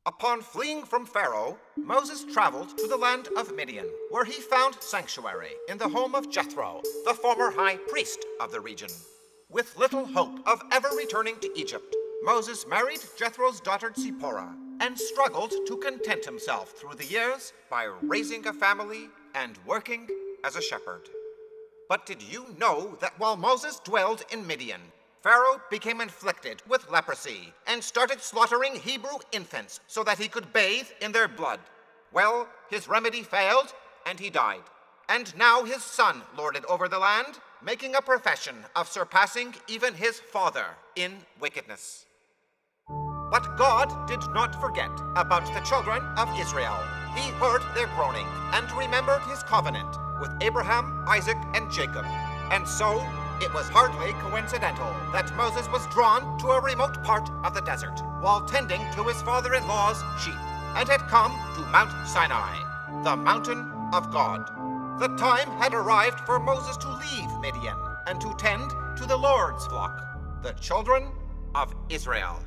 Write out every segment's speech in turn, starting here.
Upon fleeing from Pharaoh, Moses traveled to the land of Midian, where he found sanctuary in the home of Jethro, the former high priest of the region. With little hope of ever returning to Egypt, Moses married Jethro's daughter Zipporah and struggled to content himself through the years by raising a family and working as a shepherd. But did you know that while Moses dwelled in Midian, Pharaoh became inflicted with leprosy and started slaughtering Hebrew infants so that he could bathe in their blood? Well, his remedy failed and he died. And now his son lorded over the land, making a profession of surpassing even his father in wickedness. But God did not forget about the children of Israel. He heard their groaning and remembered his covenant with Abraham, Isaac, and Jacob. And so, it was hardly coincidental that Moses was drawn to a remote part of the desert while tending to his father-in-law's sheep and had come to Mount Sinai, the mountain of God. The time had arrived for Moses to leave Midian and to tend to the Lord's flock, the children of Israel.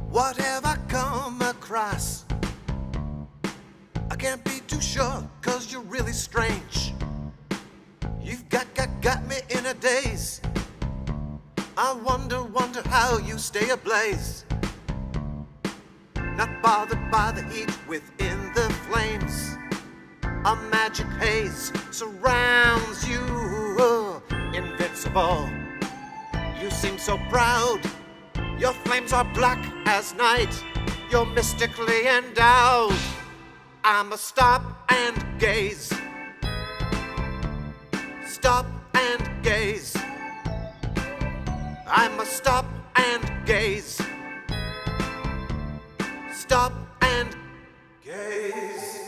What have I come across? I can't be too sure, 'cause you're really strange. You've got me in a daze. I wonder how you stay ablaze. Not bothered by the heat within the flames. A magic haze surrounds you, invincible. You seem so proud. Your flames are black as night. You're mystically endowed. I must stop and gaze. Stop and gaze. I must stop and gaze. Stop and gaze.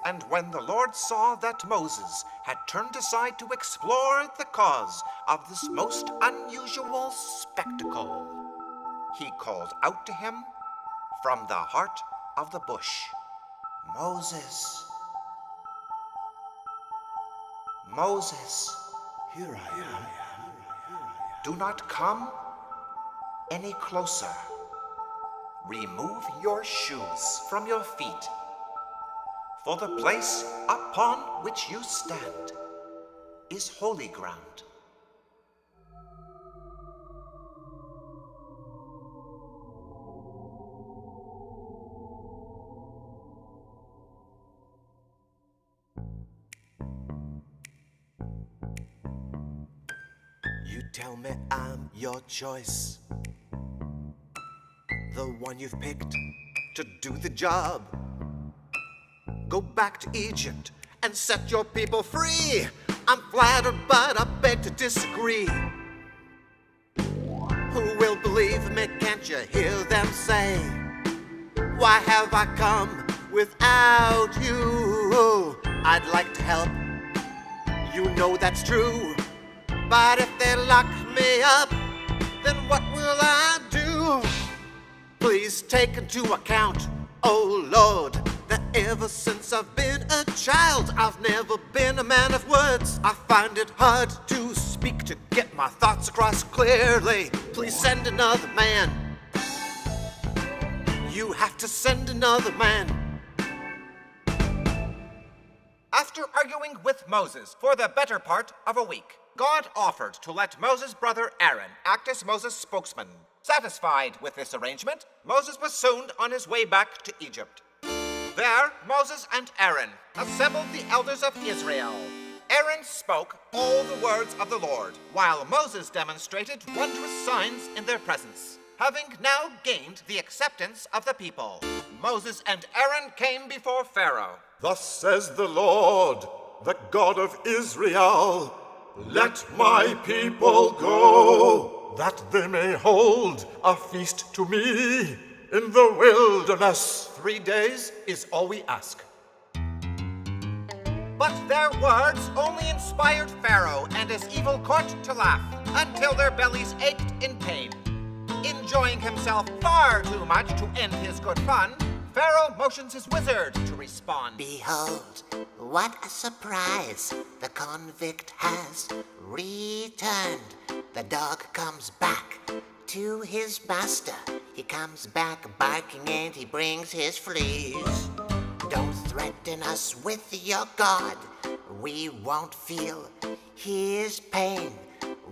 And when the Lord saw that Moses had turned aside to explore the cause of this most unusual spectacle, he called out to him from the heart of the bush, "Moses, Moses, Here I am. do not come any closer. Remove your shoes from your feet, for the place upon which you stand is holy ground." You tell me I'm your choice, the one you've picked to do the job. Go back to Egypt and set your people free. I'm flattered, but I beg to disagree. Who will believe me? Can't you hear them say, "Why have I come without you?" I'd like to help, you know that's true. But if they lock me up, then what will I do? Please take into account, oh Lord, that ever since I've been a child, I've never been a man of words. I find it hard to speak, to get my thoughts across clearly. Please send another man. You have to send another man. After arguing with Moses for the better part of a week, God offered to let Moses' brother Aaron act as Moses' spokesman. Satisfied with this arrangement, Moses was soon on his way back to Egypt. There, Moses and Aaron assembled the elders of Israel. Aaron spoke all the words of the Lord, while Moses demonstrated wondrous signs in their presence. Having now gained the acceptance of the people, Moses and Aaron came before Pharaoh. "Thus says the Lord, the God of Israel, let my people go, that they may hold a feast to me in the wilderness." 3 days is all we ask. But their words only inspired Pharaoh and his evil court to laugh until their bellies ached in pain. Enjoying himself far too much to end his good fun, Pharaoh motions his wizard to respond. Behold, what a surprise! The convict has returned. The dog comes back to his master. He comes back barking and he brings his fleas. Don't threaten us with your God. We won't feel his pain.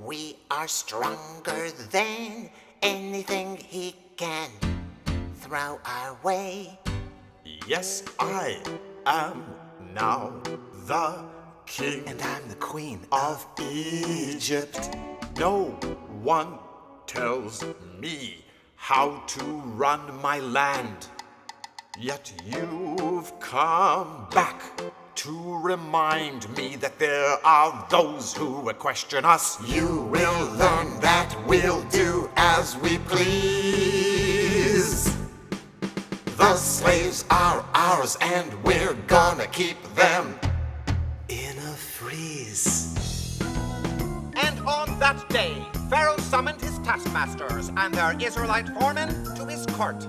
We are stronger than anything he can throw our way. Yes, I am now the king And I'm the queen of Egypt. No one tells me how to run my land. Yet you've come back to remind me that there are those who would question us. You will learn that we'll do as we please. The slaves are ours and we're gonna keep them in a freeze. And on that day, Pharaoh summoned his taskmasters and their Israelite foremen to his court.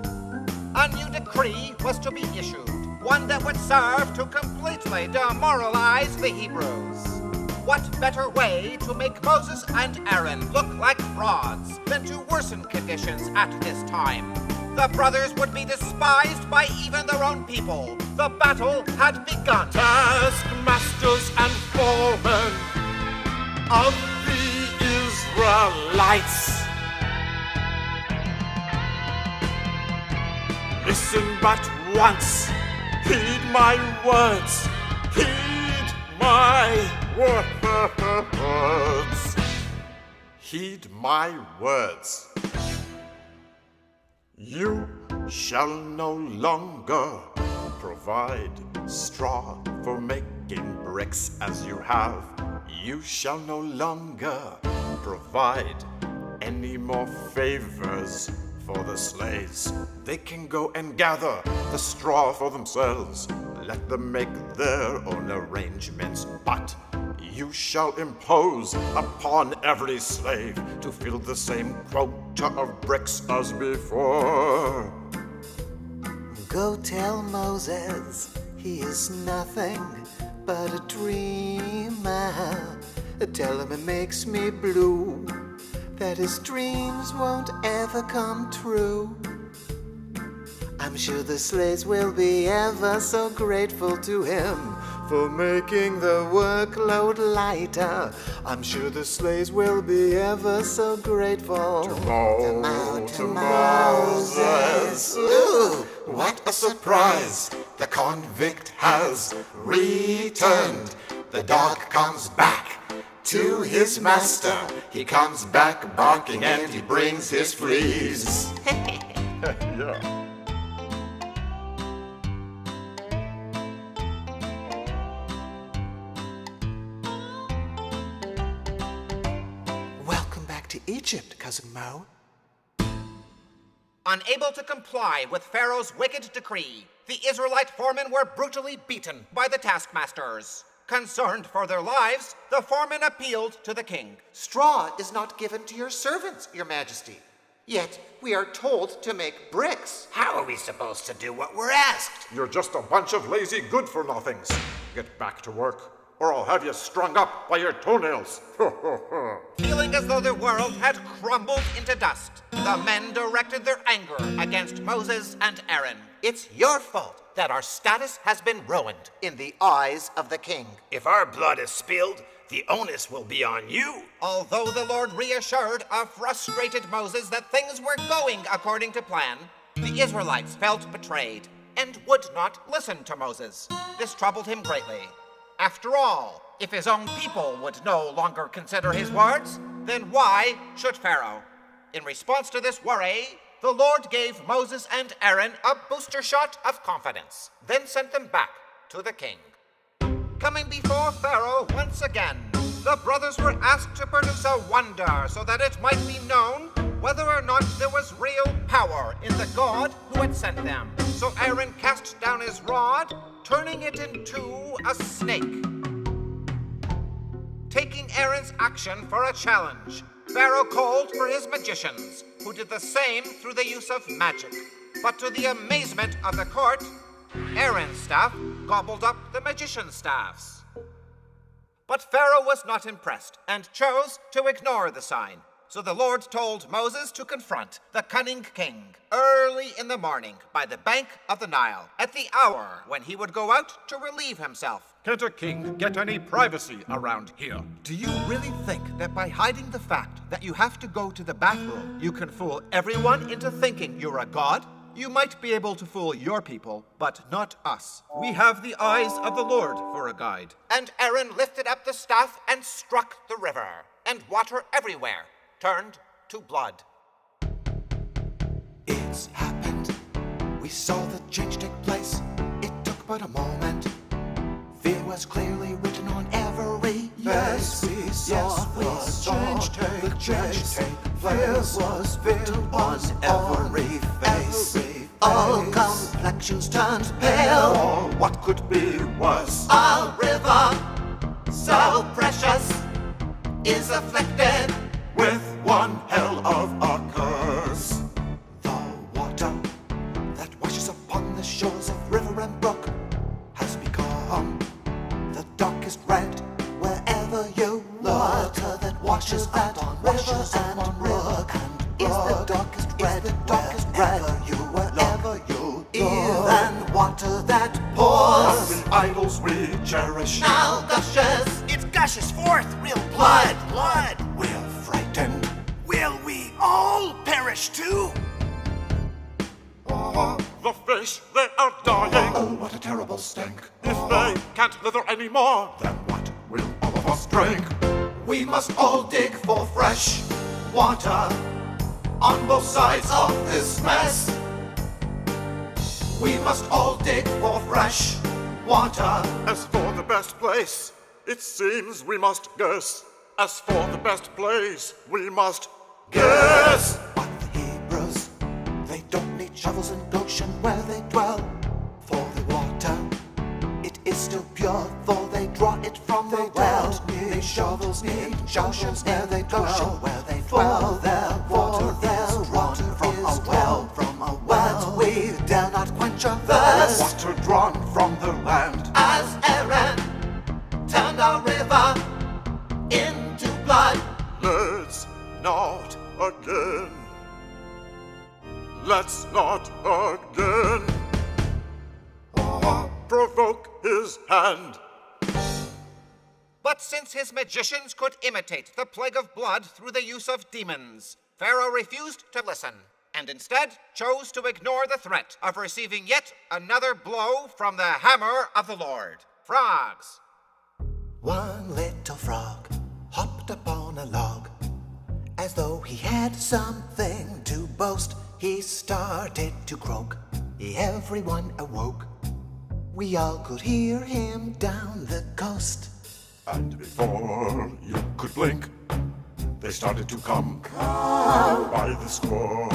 A new decree was to be issued, one that would serve to completely demoralize the Hebrews. What better way to make Moses and Aaron look like frauds than to worsen conditions at this time? The brothers would be despised by even their own people. The battle had begun. taskmasters and foremen of the Israelites. Listen but once, heed my words, heed my words. Heed my words. You shall no longer provide straw for making bricks as you have. You shall no longer provide any more favors for the slaves. They can go and gather the straw for themselves. Let them make their own arrangements, but you shall impose upon every slave to fill the same quota of bricks as before. Go tell Moses he is nothing but a dreamer. Tell him it makes me blue that his dreams won't ever come true. I'm sure the slaves will be ever so grateful to him for making the workload lighter. I'm sure the slaves will be ever so grateful To Moses. Ooh, What a surprise! The convict has returned. The dog comes back to his master. He comes back barking and he brings his fleas. Yeah. welcome back to Egypt, Cousin Mo. Unable to comply with Pharaoh's wicked decree, the Israelite foremen were brutally beaten by the taskmasters. Concerned for their lives, the foremen appealed to the king. Straw is not given to your servants, your majesty. Yet we are told to make bricks. How are we supposed to do what we're asked? You're just a bunch of lazy good-for-nothings. Get back to work, or I'll have you strung up by your toenails. Feeling as though their world had crumbled into dust, the men directed their anger against Moses and Aaron. It's your fault that our status has been ruined in the eyes of the king. If our blood is spilled, the onus will be on you. Although the Lord reassured a frustrated Moses that things were going according to plan, the Israelites felt betrayed and would not listen to Moses. This troubled him greatly. After all, if his own people would no longer consider his words, then why should Pharaoh? In response to this worry, the Lord gave Moses and Aaron a booster shot of confidence, then sent them back to the king. Coming before Pharaoh once again, the brothers were asked to produce a wonder so that it might be known whether or not there was real power in the God who had sent them. So Aaron cast down his rod, turning it into a snake. Taking Aaron's action for a challenge, Pharaoh called for his magicians, who did the same through the use of magic. But to the amazement of the court, Aaron's staff gobbled up the magician's staffs. But Pharaoh was not impressed and chose to ignore the sign. So the Lord told Moses to confront the cunning king early in the morning by the bank of the Nile, at the hour when he would go out to relieve himself. Can't a king get any privacy around here? Do you really think that by hiding the fact that you have to go to the bathroom, you can fool everyone into thinking you're a god? You might be able to fool your people, but not us. We have the eyes of the Lord for a guide. And Aaron lifted up the staff and struck the river, and water everywhere turned to blood. It's happened. We saw the change take place. It took but a moment. Fear was clearly written on every face. Yes, we saw the change take place. Fear was written on every face. All complexions turned pale. Or what could be worse? Our river, so precious, is afflicted With one hell of a curse. The water that washes upon the shores of river and brook has become the darkest red wherever you look. Water that washes up on rivers and brook is the darkest red wherever you look. Even water that pours The idols we cherish. now gushes It gushes forth real blood. blood. We're frightened. Will we all perish too? The fish, they are dying. Oh, what a terrible stink. If they can't slither anymore, then what will all of us drink? We must all dig for fresh water on both sides of this mess. We must all dig for fresh water. As for the best place, it seems we must guess. As for the best place, we must guess. But the Hebrews, they don't need shovels in Goshen where they dwell. For the water, it is still pure, for they draw it from the well. They shovels in Goshen where they dwell. For their water is drawn from a well. But we dare not quench our thirst. Water drawn from the land. As Aaron turned our river into blood. Let's not again. Let's not again. Provoke his hand. But since his magicians could imitate the plague of blood through the use of demons, Pharaoh refused to listen, and instead chose to ignore the threat of receiving yet another blow from the hammer of the Lord. Frogs. One little frog hopped upon a log. As though he had something to boast, he started to croak. Everyone awoke. We all could hear him down the coast. And before you could blink, they started to come by the score.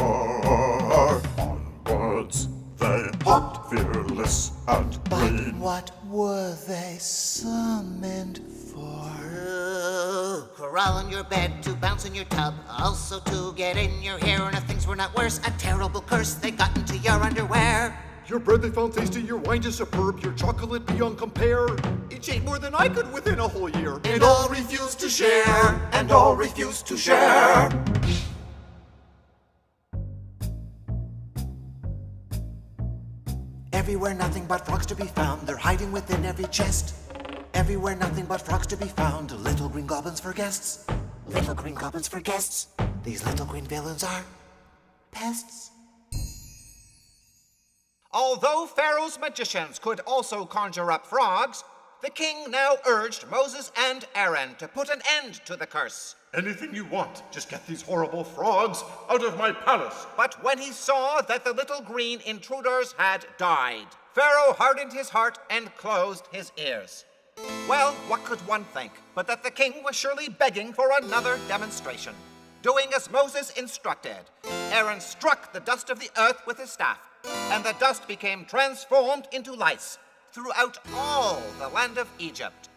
On birds they hopped fearless and But green. what were they summoned for? Crawl in your bed, to bounce in your tub, also to get in your hair. And if things were not worse, a terrible curse, they got into your underwear. Your bread they found tasty, your wine just superb, your chocolate beyond compare. Each ate more than I could within a whole year. And all refused to share, and all refused to share. Everywhere nothing but frogs to be found, they're hiding within every chest. Everywhere nothing but frogs to be found, little green goblins for guests. Little green goblins for guests. These little green villains are pests. Although Pharaoh's magicians could also conjure up frogs, the king now urged Moses and Aaron to put an end to the curse. Anything you want, just get these horrible frogs out of my palace. But when he saw that the little green intruders had died, Pharaoh hardened his heart and closed his ears. Well, what could one think but that the king was surely begging for another demonstration? Doing as Moses instructed, Aaron struck the dust of the earth with his staff, and the dust became transformed into lice throughout all the land of Egypt.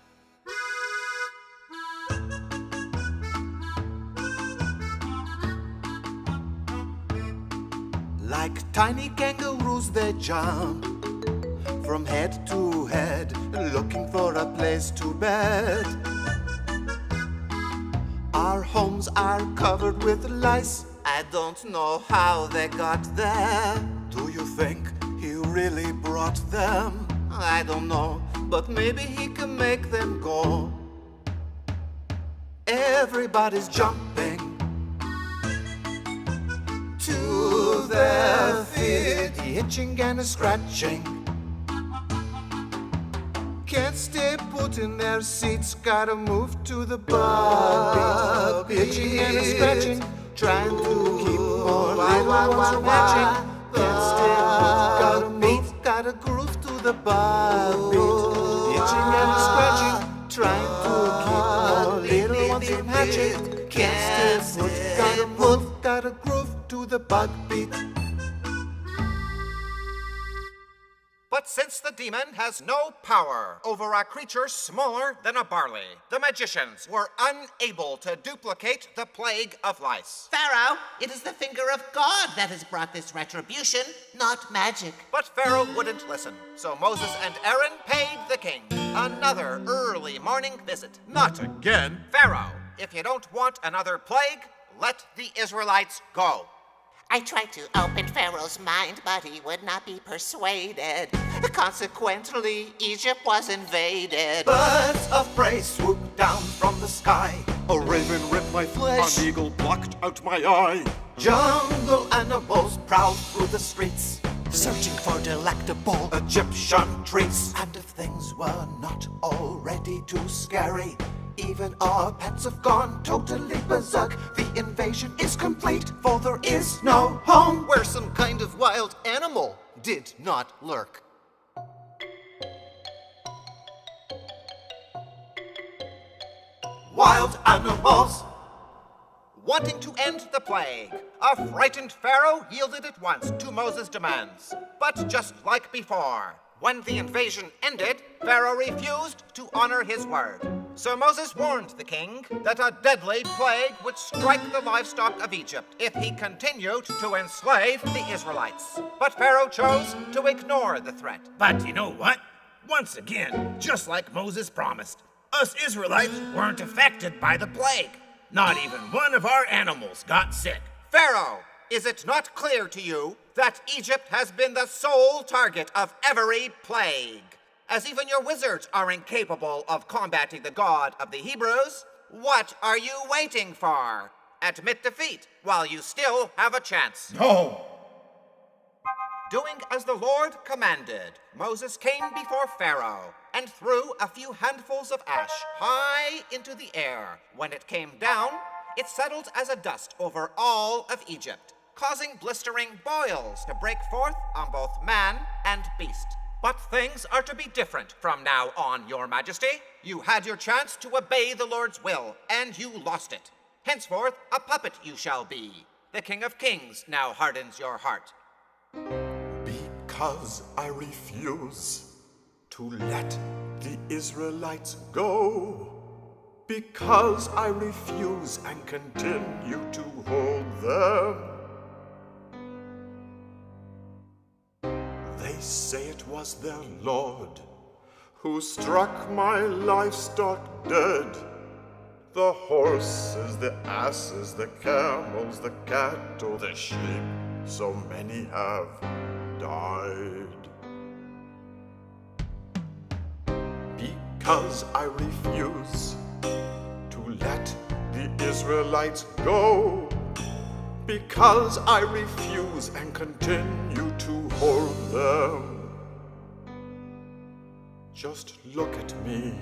Like tiny kangaroos they jump from head to head, looking for a place to bed. Our homes are covered with lice. I don't know how they got there. Do you think he really brought them? I don't know, but maybe he can make them go. Everybody's jumping to their feet, itching and scratching. Can't stay put in their seats, gotta move to the bug beat. Itching and scratching, trying to keep more little ones from hatching. Can't stay put, gotta move, gotta groove to the bug beat. Itching and scratching, trying to keep more little ones from hatching. Can't stay put, gotta move, gotta groove to the bug beat. But since the demon has no power over a creature smaller than a barley, the magicians were unable to duplicate the plague of lice. Pharaoh, it is the finger of God that has brought this retribution, not magic. But Pharaoh wouldn't listen, so Moses and Aaron paid the king another early morning visit. Not again. Pharaoh, if you don't want another plague, let the Israelites go. I tried to open Pharaoh's mind, but he would not be persuaded. Consequently, Egypt was invaded. Birds of prey swooped down from the sky. A raven ripped my flesh. An eagle plucked out my eye. Jungle animals prowled through the streets, searching for delectable Egyptian treats. And if things were not already too scary, even our pets have gone totally berserk. The invasion is complete, for there is no home where some kind of wild animal did not lurk. Wild animals! Wanting to end the plague, a frightened Pharaoh yielded at once to Moses' demands. But just like before, when the invasion ended, Pharaoh refused to honor his word. So Moses warned the king that a deadly plague would strike the livestock of Egypt if he continued to enslave the Israelites. But Pharaoh chose to ignore the threat. But you know what? Once again, just like Moses promised, us Israelites weren't affected by the plague. Not even one of our animals got sick. Pharaoh, is it not clear to you that Egypt has been the sole target of every plague? As even your wizards are incapable of combating the God of the Hebrews, what are you waiting for? Admit defeat while you still have a chance. No! Doing as the Lord commanded, Moses came before Pharaoh and threw a few handfuls of ash high into the air. When it came down, it settled as a dust over all of Egypt, causing blistering boils to break forth on both man and beast. But things are to be different from now on, Your Majesty. You had your chance to obey the Lord's will, and you lost it. Henceforth, a puppet you shall be. The King of Kings now hardens your heart. Because I refuse to let the Israelites go. Because I refuse and continue to hold them. They say it was their Lord who struck my livestock dead. The horses, the asses, the camels, the cattle, the sheep, so many have died. Because I refuse to let the Israelites go. Because I refuse and continue to hold them. Just look at me.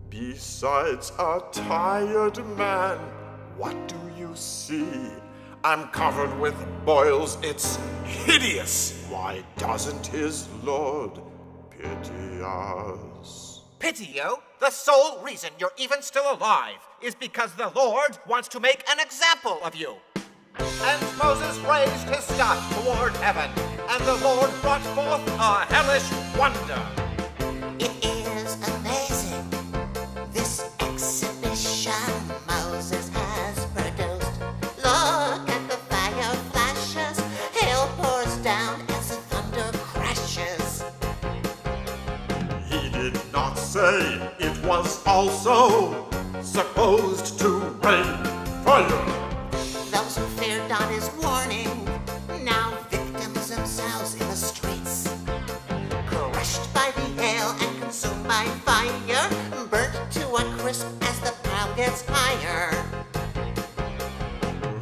Besides a tired man, what do you see? I'm covered with boils, it's hideous. Why doesn't his Lord pity us? Pity you? The sole reason you're even still alive is because the Lord wants to make an example of you. And Moses raised his staff toward heaven, and the Lord brought forth a hellish wonder. It is amazing, this exhibition Moses has produced. Look at the fire flashes say it was also supposed to rain fire. Those who feared not his warning, now victims themselves in the streets. Crushed by the hail and consumed by fire, burnt to a crisp as the pound gets higher.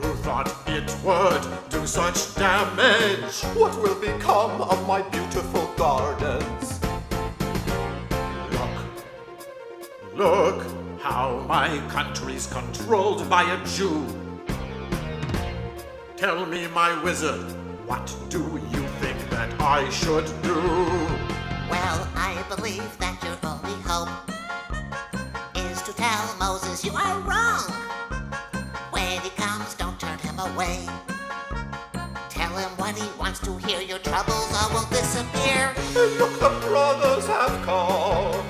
Who thought it would do such damage? What will become of my beautiful gardens? Look how my country's controlled by a Jew. Tell me, my wizard, what do you think that I should do? Well, I believe that your only hope is to tell Moses you are wrong. When he comes, don't turn him away. Tell him what he wants to hear. Your troubles all will disappear. Look, the brothers have come.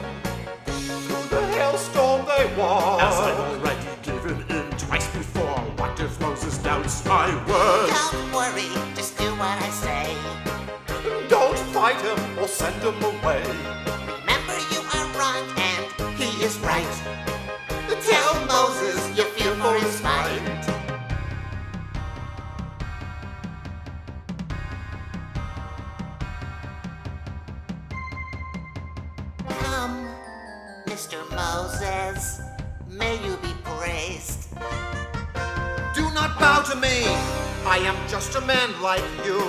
Through the hailstorm they walk. As I've already given in twice before, what if Moses doubts my word? Don't worry, just do what I say. Don't fight him or send him away. Remember you are wrong and he is right. Tell Moses you feel for his might. Come, Mr. Moses, may you be praised. Do not bow to me. I am just a man like you.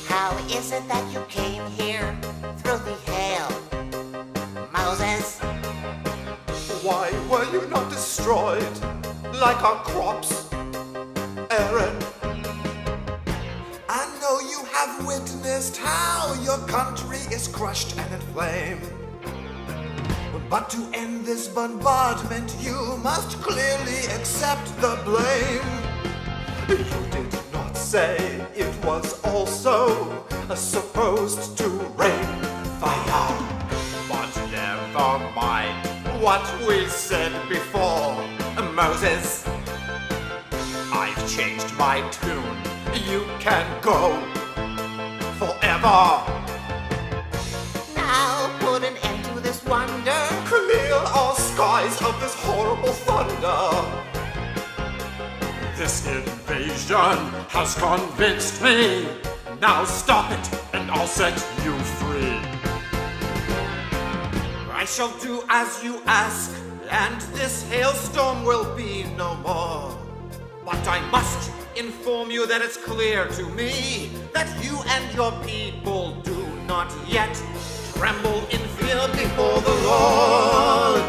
How is it that you came here through the hail, Moses? Why were you not destroyed like our crops, Aaron? I know you have witnessed how your country is crushed and in flame. But to end this bombardment, you must clearly accept the blame. You did not say it was also supposed to rain fire. But never mind what we said before, Moses. I've changed my tune. You can go forever. Now put an end to this wonder. Clear our skies of this horrible thunder. This invasion has convinced me. Now stop it, and I'll set you free. I shall do as you ask, and this hailstorm will be no more. But I must inform you that it's clear to me that you and your people do not yet tremble in fear before the Lord.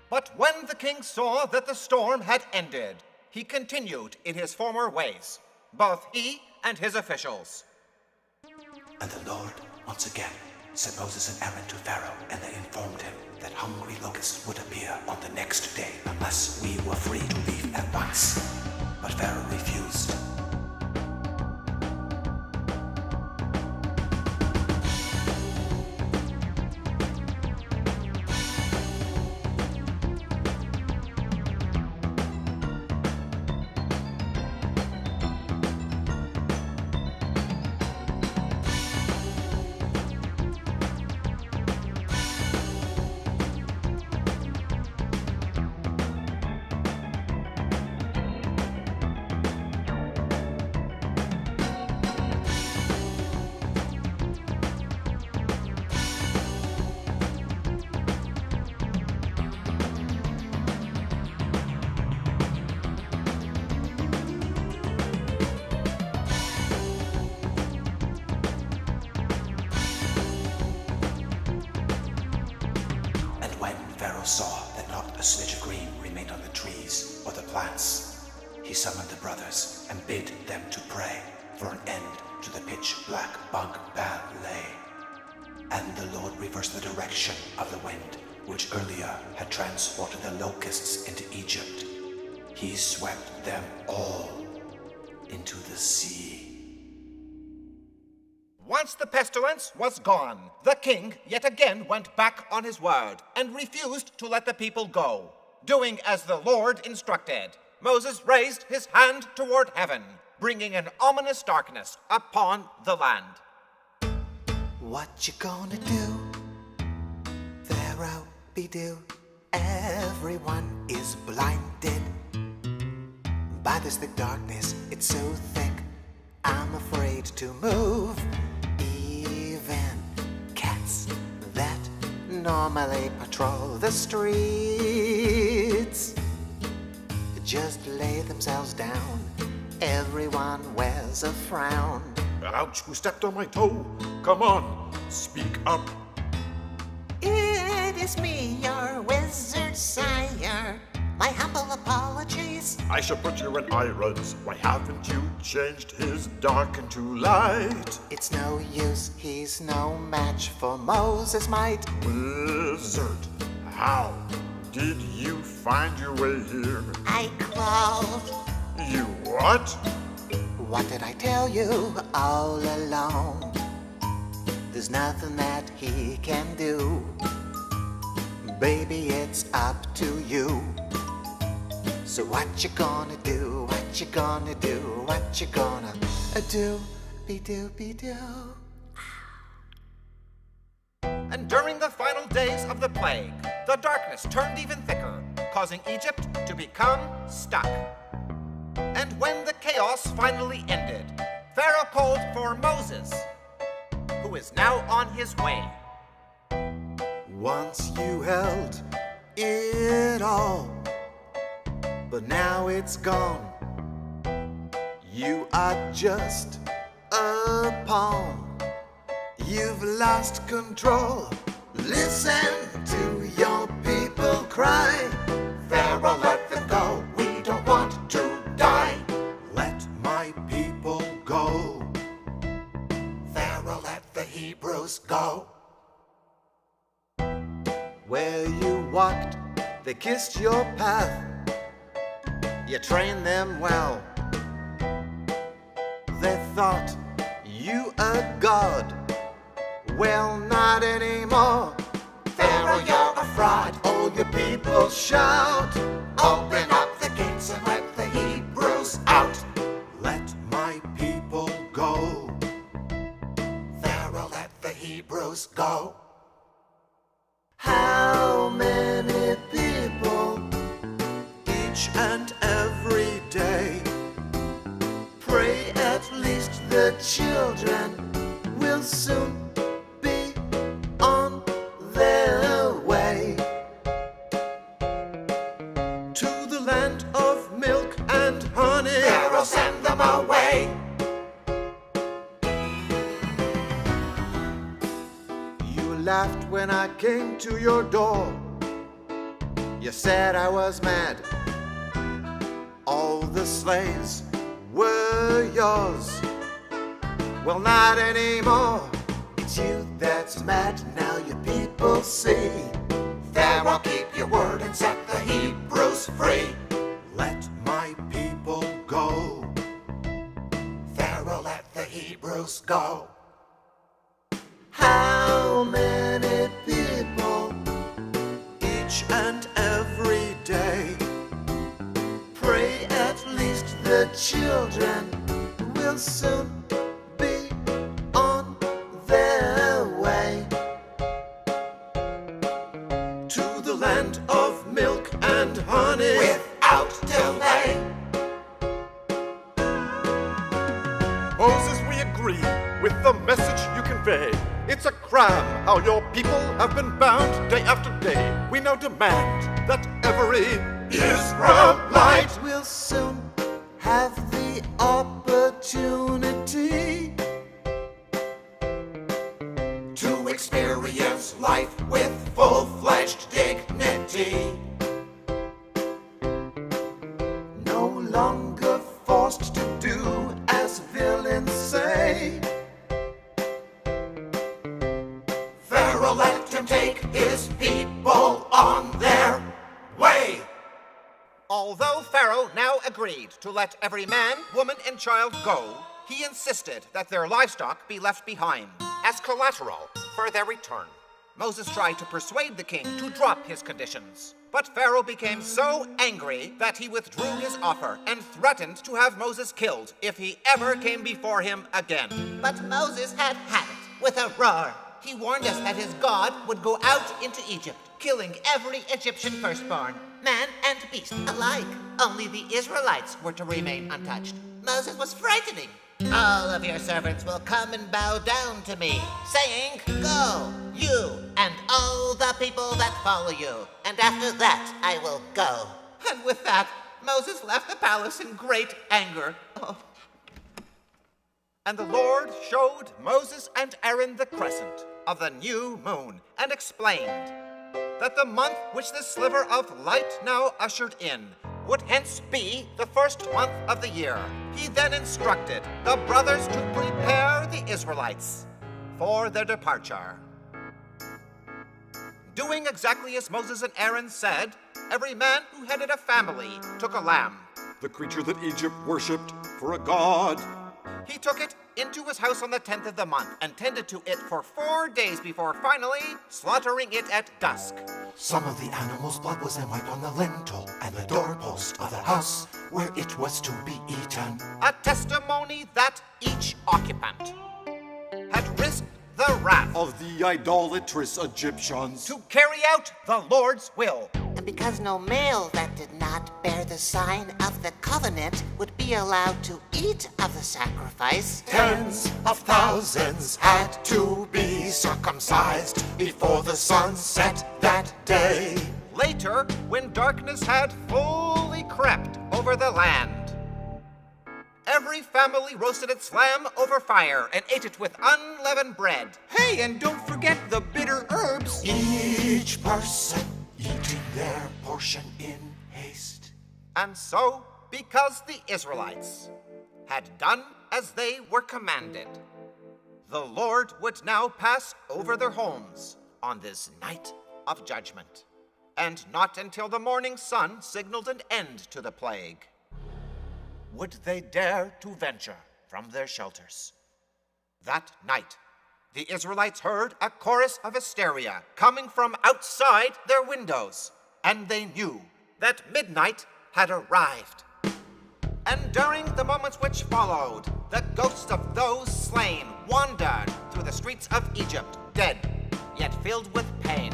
But when the king saw that the storm had ended, he continued in his former ways, both he and his officials. And the Lord once again sent Moses and Aaron to Pharaoh, and they informed him that hungry locusts would appear on the next day unless we were free to leave at once. But Pharaoh refused. Saw that not a smidge of green remained on the trees or the plants, he summoned the brothers and bid them to pray for an end to the pitch-black bug ballet. And the Lord reversed the direction of the wind, which earlier had transported the locusts into Egypt. He swept them all into the sea. Once the pestilence was gone, the king yet again went back on his word and refused to let the people go. Doing as the Lord instructed, Moses raised his hand toward heaven, bringing an ominous darkness upon the land. What you gonna do? Pharaoh be do. Everyone is blinded by this thick darkness. It's so thick, I'm afraid to move. Even cats that normally patrol the streets just lay themselves down. Everyone wears a frown. Ouch, who stepped on my toe? Come on, speak up. It is me, your wizard sire. My humble apologies. I shall put you in irons. Why haven't you changed his dark into light? It's no use, he's no match for Moses' might. Wizard, how did you find your way here? I crawled. You what? What did I tell you all along? There's nothing that he can do. Baby, it's up to you. So what you gonna do? What you gonna do? What you gonna do? Be do, be do. And during the final days of the plague, the darkness turned even thicker, causing Egypt to become stuck. And when the chaos finally ended, Pharaoh called for Moses, who is now on his way. Once you held it all, but now it's gone. You are just a pawn. You've lost control. Listen to your people cry. Pharaoh, let them go. We don't want to die. Let my people go. Pharaoh, let the Hebrews go. Where you walked, they kissed your path. You trained them well. They thought you a god. Well, not anymore. Pharaoh, you're a fraud. All your people shout. Open up the gates and let the Hebrews out. Let my people go. Pharaoh, let the Hebrews go. How many people each and every day pray? At least the children will soon be on their way to the land of milk and honey. Pharaoh, send them away. You laughed when I came to your door. You said I was mad. All the slaves were yours. Well, not anymore. It's you that's mad. Now your people see. Pharaoh, keep your word and set the Hebrews free. Let my people go. Pharaoh, let the Hebrews go. How many people each and every day pray? At least the children will soon be on their way to the land of milk and honey without delay. Moses, we agree with the message you convey. It's a crime how your people have been bound day after day. We now demand that every Israelite Will soon have the opportunity To experience life with full-fledged dignity. no longer forced to do as villains say. Pharaoh, let him take his people on their way. Although Pharaoh now agreed to let every man, woman, and child go, he insisted that their livestock be left behind as collateral for their return. Moses tried to persuade the king to drop his conditions, but Pharaoh became so angry that he withdrew his offer and threatened to have Moses killed if he ever came before him again. But Moses had it with a roar. He warned us that his God would go out into Egypt, killing every Egyptian firstborn, man and beast alike. Only the Israelites were to remain untouched. Moses was frightening. All of your servants will come and bow down to me, saying, "Go, you and all the people that follow you, and after that I will go." And with that, Moses left the palace in great anger. And the Lord showed Moses and Aaron the crescent of the new moon and explained that the month which this sliver of light now ushered in would hence be the first month of the year. He then instructed the brothers to prepare the Israelites for their departure. Doing exactly as Moses and Aaron said, every man who headed a family took a lamb. The creature that Egypt worshipped for a god. He took it into his house on the 10th of the month and tended to it for 4 days before finally slaughtering it at dusk. Some of the animal's blood was then wiped on the lintel and the doorpost of the house where it was to be eaten. A testimony that each occupant had risked the wrath Of the idolatrous Egyptians. to carry out the Lord's will. And because no male that did not bear the sign of the covenant would be allowed to eat of the sacrifice, Tens of thousands had to be circumcised before the sun set that day. Later, when darkness had fully crept over the land, every family roasted its lamb over fire and ate it with unleavened bread. Hey, and don't forget the bitter herbs. Each person eating their portion in haste. And so, because the Israelites had done as they were commanded, the Lord would now pass over their homes on this night of judgment, and not until the morning sun signaled an end to the plague would they dare to venture from their shelters. That night, the Israelites heard a chorus of hysteria coming from outside their windows, and they knew that midnight had arrived. And during the moments which followed, the ghosts of those slain wandered through the streets of Egypt, dead, yet filled with pain.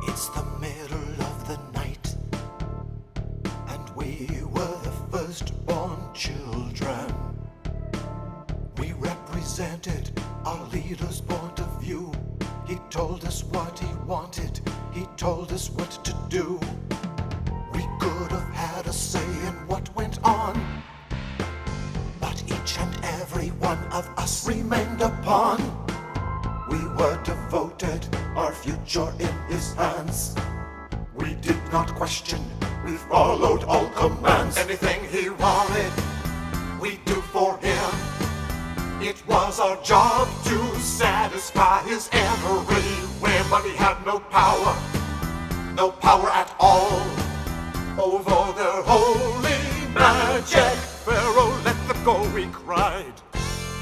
It's the middle of the night, and we were the firstborn children. We represented our leader's point of view. He told us what he wanted, he told us what to do. We could have had a say in what went on, but each and every one of us remained a pawn. We were devoted, our future in his hands. We did not question, we followed all commands. Anything he wanted, we do for him. It was our job to satisfy his every whim, but he had no power at all over their holy magic. Pharaoh, let them go, we cried.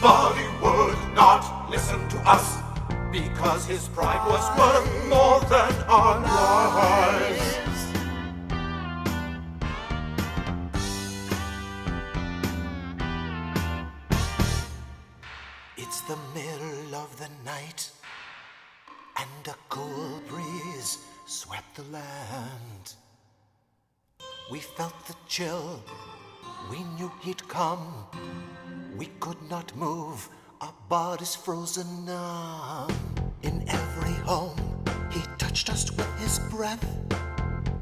But he would not listen to us, because his pride was worth more than our lives. It's the middle of the night, and a cool breeze swept the land. We felt the chill, we knew he'd come. We could not move, our bodies frozen numb. In every home, he touched us with his breath.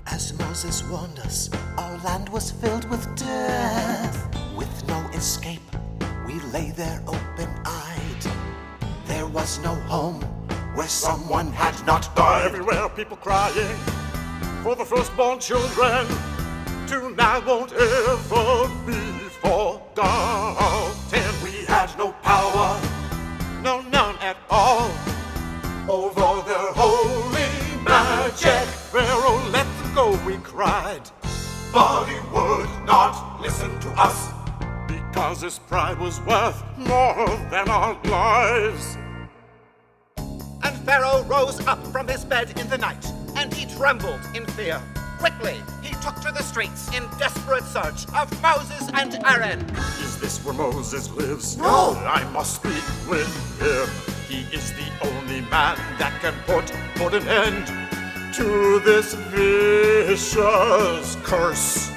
As Moses warned us, our land was filled with death. With no escape, we lay there open-eyed. There was no home where someone had not died. Everywhere people crying for the firstborn children. Tonight won't ever be forgotten. We had no power, No, none at all. over their holy magic. Pharaoh, let them go, we cried. But he would not listen to us, because his pride was worth more than our lives. And Pharaoh rose up from his bed in the night, and he trembled in fear. Quickly, he took to the streets in desperate search of Moses and Aaron. Is this where Moses lives? No! I must speak with him. He is the only man that can put an end to this vicious curse.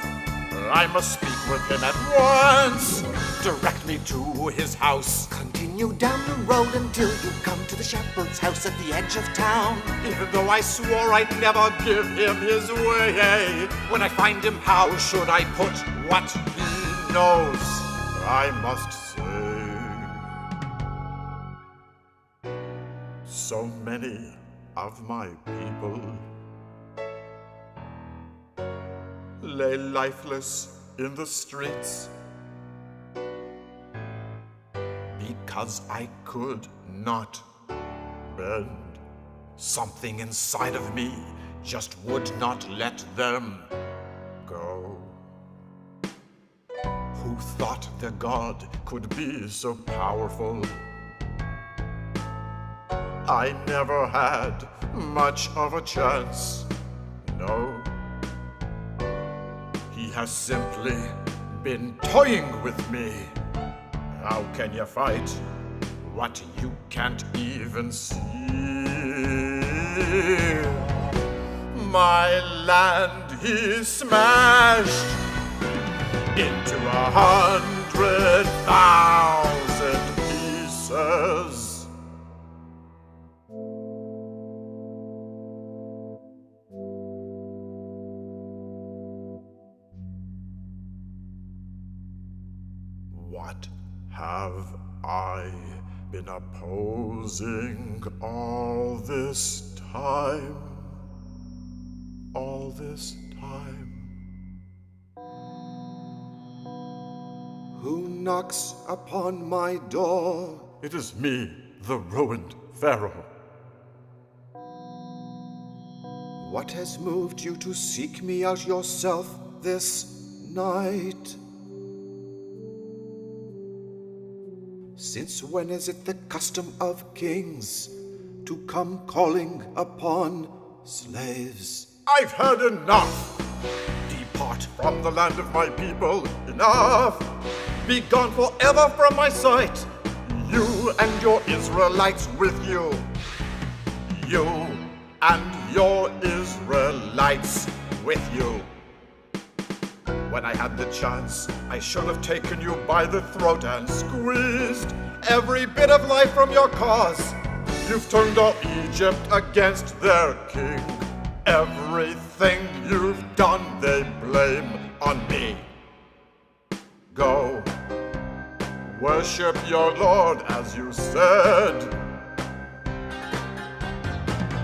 I must speak with him at once. Direct me to his house. Continue down the road until you come to the shepherd's house at the edge of town. Even though I swore I'd never give him his way, when I find him, how should I put what he knows? I must say, so many of my people lay lifeless in the streets because I could not bend. Something inside of me just would not let them go. Who thought their God could be so powerful? I never had much of a chance, no. He has simply been toying with me. How can you fight what you can't even see? My land he smashed into 100,000 pieces. What have I been opposing all this time? All this time? Who knocks upon my door? It is me, the ruined Pharaoh. What has moved you to seek me out yourself this night? Since when is it the custom of kings to come calling upon slaves? I've heard enough. Depart from the land of my people. Enough. Be gone forever from my sight. You and your Israelites with you. You and your Israelites with you. When I had the chance, I should have taken you by the throat and squeezed every bit of life from your cause. You've turned all Egypt against their king. Everything you've done, they blame on me. Go, worship your Lord as you said.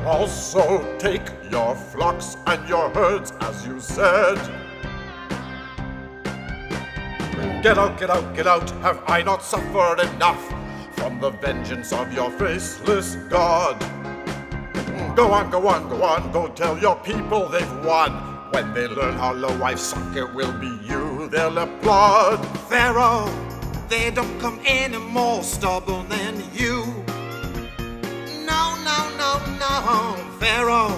Also take your flocks and your herds as you said. Get out, get out, get out. Have I not suffered enough from the vengeance of your faceless God? Go on, go on, go on. Go tell your people they've won. When they learn how low I've sunk, it will be you they'll applaud. Pharaoh, they don't come any more stubborn than you. No, no, no, no, Pharaoh.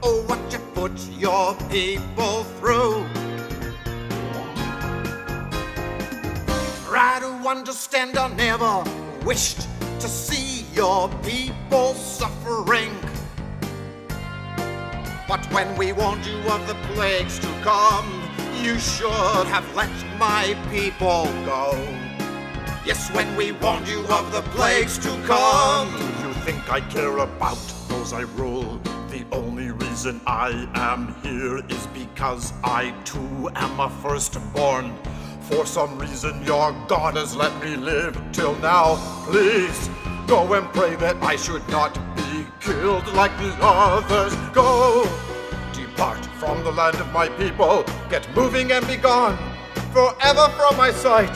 Oh, what you put your people through. Try to understand, I never wished to see your people suffering. But when we warned you of the plagues to come, you should have let my people go. Yes, when we warned you of the plagues to come. You think I care about those I rule? The only reason I am here is because I too am a firstborn. For some reason your God has let me live till now. Please, go and pray that I should not be killed like the others. Go, depart from the land of my people. Get moving and be gone, forever from my sight.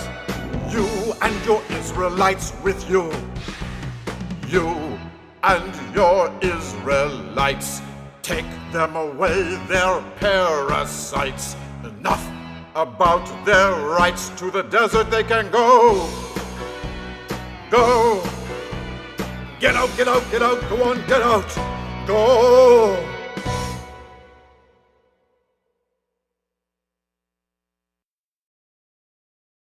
You and your Israelites with you. You and your Israelites. Take them away, they're parasites. Enough. About their rights to the desert they can go. Go! Get out, get out, get out, go on, get out! Go!